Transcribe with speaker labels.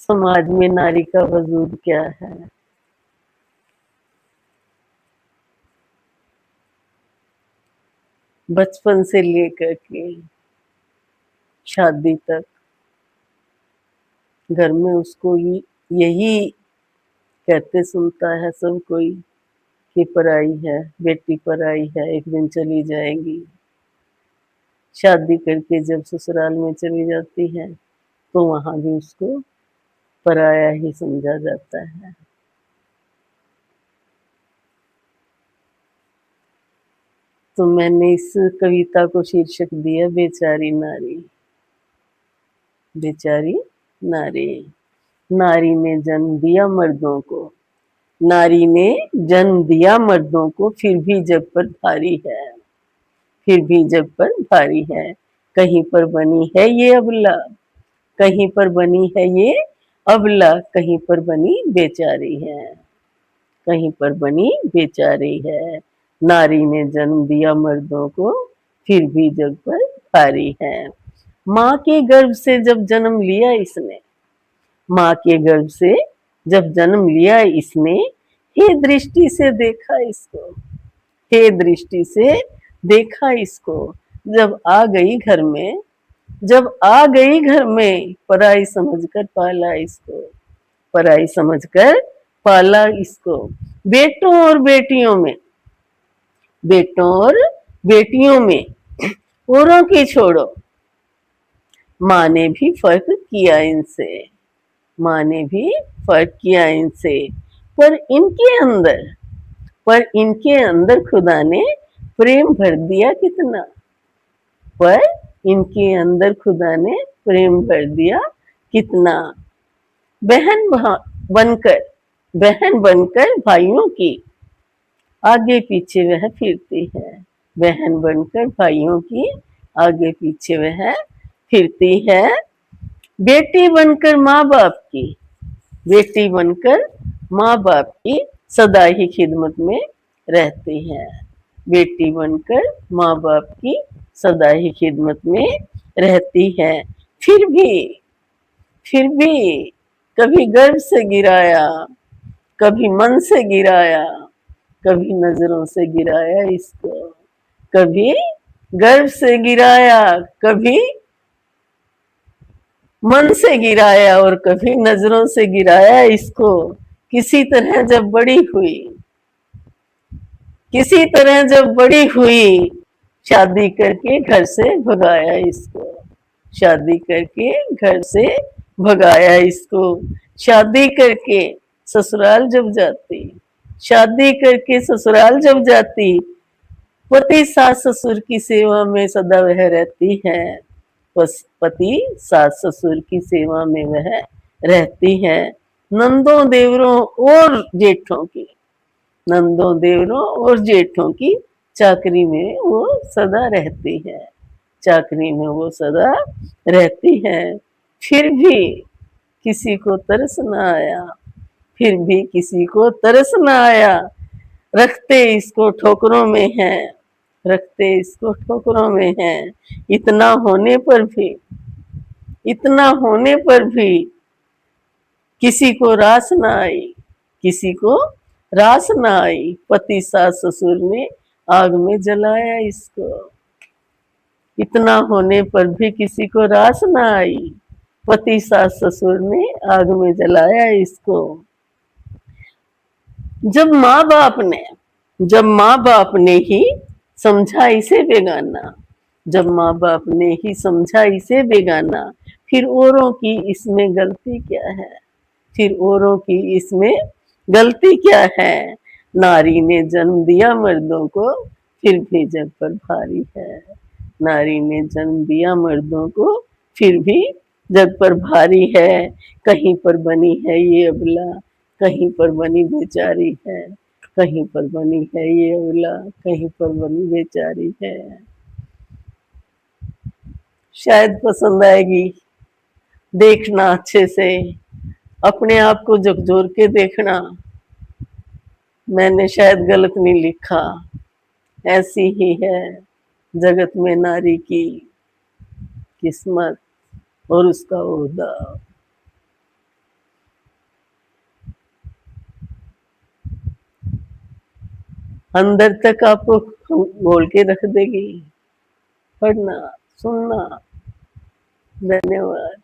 Speaker 1: समाज में नारी का वजूद क्या है। बचपन से लेकर के शादी तक घर में उसको यही कहते सुनता है सब कोई कि पराई है, बेटी पराई है, एक दिन चली जाएगी। शादी करके जब ससुराल में चली जाती है तो वहां भी उसको पराया ही समझा जाता है। तो मैंने इस कविता को शीर्षक दिया बेचारी नारी। बेचारी नारी। नारी ने जन्म दिया मर्दों को, नारी ने जन्म दिया मर्दों को, फिर भी जग पर भारी है, फिर भी जग पर भारी है। कहीं पर बनी है ये अबला, कहीं पर बनी है ये अबला, कहीं पर बनी बेचारी है, कहीं पर बनी बेचारी है। नारी ने जन्म दिया मर्दों को, फिर भी जग पर भारी है। माँ के गर्भ से जब जन्म लिया इसने, माँ के गर्भ से जब जन्म लिया इसने, हे दृष्टि से देखा इसको, हे दृष्टि से देखा इसको। जब आ गई घर में, जब आ गई घर में, पराई समझकर पाला इसको, पराई समझकर पाला इसको। बेटों और बेटियों में, बेटों और बेटियों में औरों की छोड़ो, माँ ने भी फर्क किया इनसे, माँ ने भी फर्क किया इनसे। पर इनके अंदर, पर इनके अंदर खुदा ने प्रेम भर दिया कितना, पर इनके अंदर खुदा ने प्रेम भर दिया कितना। बहन बनकर, बहन बनकर भाइयों की आगे पीछे वह फिरती है, बहन बनकर भाइयों की आगे पीछे वह फिरती है। बेटी बनकर माँ बाप की, बेटी बनकर माँ बाप की सदा ही खिदमत में रहती है, बेटी बनकर माँ बाप की सदा ही खिदमत में रहती है। फिर भी, फिर भी कभी गर्व से गिराया, कभी मन से गिराया, कभी नजरों से गिराया इसको, कभी गर्व से गिराया, कभी मन से गिराया और कभी नजरों से गिराया इसको। किसी तरह जब बड़ी हुई, किसी तरह जब बड़ी हुई, शादी करके घर से भगाया इसको, शादी करके घर से भगाया इसको। शादी करके ससुराल जब जाती, शादी करके ससुराल जब जाती, पति सास ससुर की सेवा में सदा वह रहती है, पति सास ससुर की सेवा में वह रहती है। नंदों देवरों और जेठों की, नंदों देवरों और जेठों की चाकरी में वो सदा रहती है, चाकरी में वो सदा रहती है। फिर भी किसी को तरस न आया, फिर भी किसी को तरस न आया, रखते इसको ठोकरों में है, रखते इसको ठोकरों में है। इतना होने पर भी, इतना होने पर भी किसी को रास न आई, किसी को रास न आई। पति सास ससुर ने आग में जलाया इसको, इतना होने पर भी किसी को रास न आई, पति सास ससुर ने आग में जलाया इसको। जब माँ बाप ने, जब माँ बाप ने ही समझा इसे बेगाना, जब माँ बाप ने ही समझा इसे बेगाना, फिर औरों की इसमें गलती क्या है, फिर औरों की इसमें गलती क्या है। नारी ने जन्म दिया मर्दों को, फिर भी जग पर भारी है, नारी ने जन्म दिया मर्दों को, फिर भी जग पर भारी है। कहीं पर बनी है ये अबला, कहीं पर बनी बेचारी है, कहीं पर बनी है ये अबला, कहीं पर बनी बेचारी है। शायद पसंद आएगी, देखना अच्छे से, अपने आप को झकझोर के देखना। मैंने शायद गलत नहीं लिखा, ऐसी ही है जगत में नारी की किस्मत और उसका ओहदा। अंदर तक आपको घोल के रख देगी। पढ़ना, सुनना। धन्यवाद।